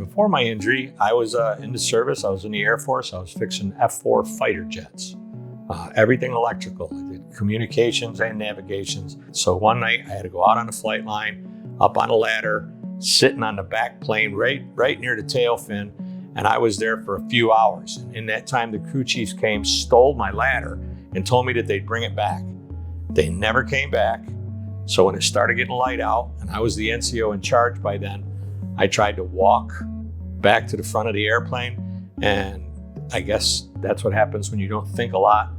before my injury, I was in the service. I was in the Air Force. I was fixing F-4 fighter jets. Everything electrical. I did communications and navigations. So one night I had to go out on the flight line, up on a ladder, sitting on the back plane right near the tail fin. And I was there for a few hours. And in that time, the crew chiefs came, stole my ladder, and told me that they'd bring it back. They never came back. So when it started getting light out, and I was the NCO in charge by then, I tried to walk back to the front of the airplane. And I guess that's what happens when you don't think a lot.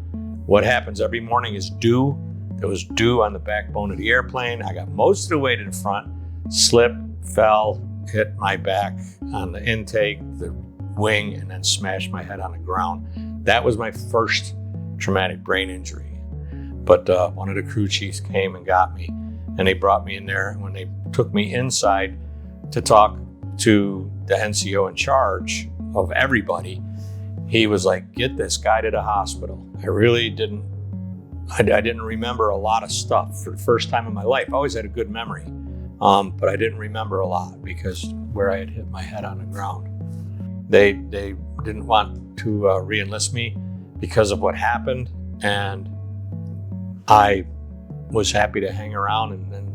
What happens every morning is dew. There was dew on the backbone of the airplane. I got most of the way to the front, slipped, fell, hit my back on the intake, the wing, and then smashed my head on the ground. That was my first traumatic brain injury. But one of the crew chiefs came and got me, and they brought me in there. And when they took me inside to talk to the NCO in charge of everybody, he was like, "Get this guy to the hospital." I didn't remember a lot of stuff for the first time in my life. I always had a good memory, but I didn't remember a lot because where I had hit my head on the ground. They didn't want to re-enlist me because of what happened, and I was happy to hang around and then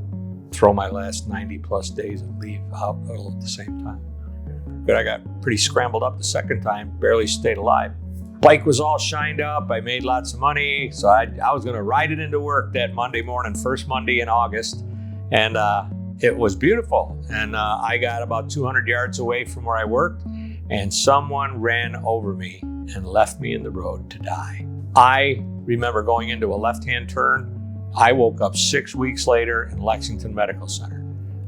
throw my last 90 plus days and leave out all at the same time. But I got pretty scrambled up the second time, barely stayed alive. Bike was all shined up, I made lots of money, so I was gonna ride it into work that Monday morning, first Monday in August, and it was beautiful. And I got about 200 yards away from where I worked, and someone ran over me and left me in the road to die. I remember going into a left-hand turn. I woke up 6 weeks later in Lexington Medical Center.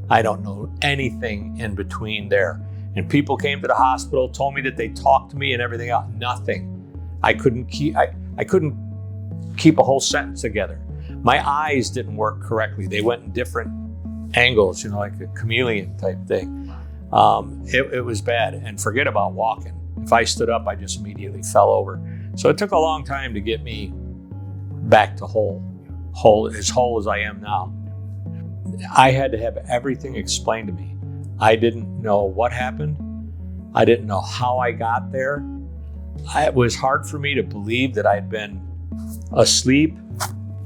I don't know anything in between there. And people came to the hospital, told me that they talked to me and everything else. Nothing. I couldn't keep a whole sentence together. My eyes didn't work correctly. They went in different angles, like a chameleon type thing. It was bad. And forget about walking. If I stood up, I just immediately fell over. So it took a long time to get me back to whole as I am now. I had to have everything explained to me. I didn't know what happened. I didn't know how I got there. It was hard for me to believe that I'd been asleep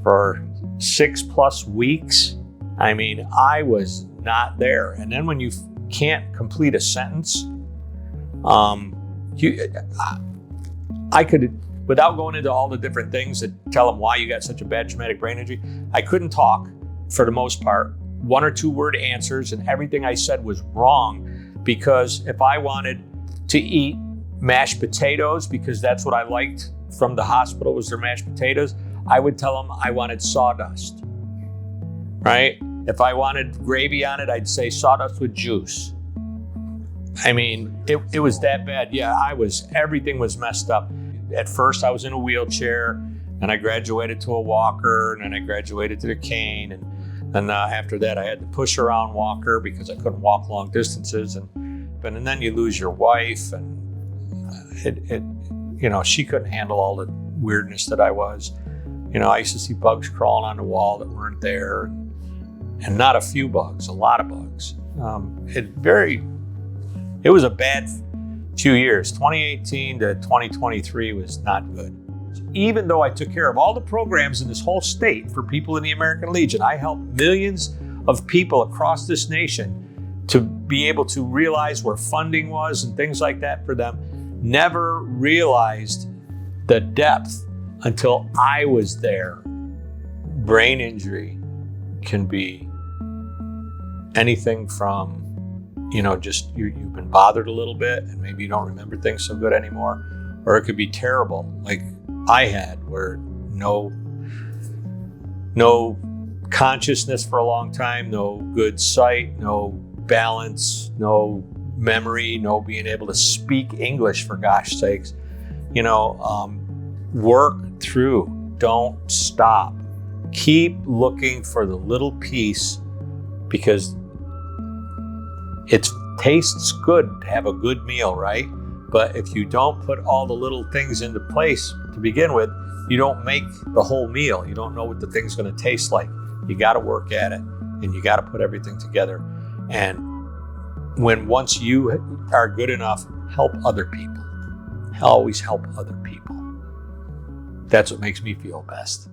for 6+ weeks. I mean, I was not there. And then when you can't complete a sentence, I could, without going into all the different things that tell them why you got such a bad traumatic brain injury, I couldn't talk for the most part. 1 or 2 word answers, and everything I said was wrong, because if I wanted to eat mashed potatoes, because that's what I liked from the hospital was their mashed potatoes, I would tell them I wanted sawdust, right? If I wanted gravy on it, I'd say sawdust with juice. I mean, it was that bad. Yeah, everything was messed up. At first I was in a wheelchair, and I graduated to a walker, and then I graduated to the cane, and after that I had the push around walker because I couldn't walk long distances, and then you lose your wife, and she couldn't handle all the weirdness that I was. I used to see bugs crawling on the wall that weren't there, and not a few bugs, a lot of bugs. It was a bad few years. 2018 to 2023 was not good. Even though I took care of all the programs in this whole state for people in the American Legion, I helped millions of people across this nation to be able to realize where funding was and things like that for them. Never realized the depth until I was there. Brain injury can be anything from, just you've been bothered a little bit and maybe you don't remember things so good anymore, or it could be terrible, like I had, where no consciousness for a long time, no good sight, no balance, no memory, no being able to speak English, for gosh sakes. Work through, don't stop. Keep looking for the little piece, because it tastes good to have a good meal, right? But if you don't put all the little things into place to begin with, you don't make the whole meal. You don't know what the thing's going to taste like. You got to work at it, and you got to put everything together. And when once you are good enough, help other people. Always help other people. That's what makes me feel best.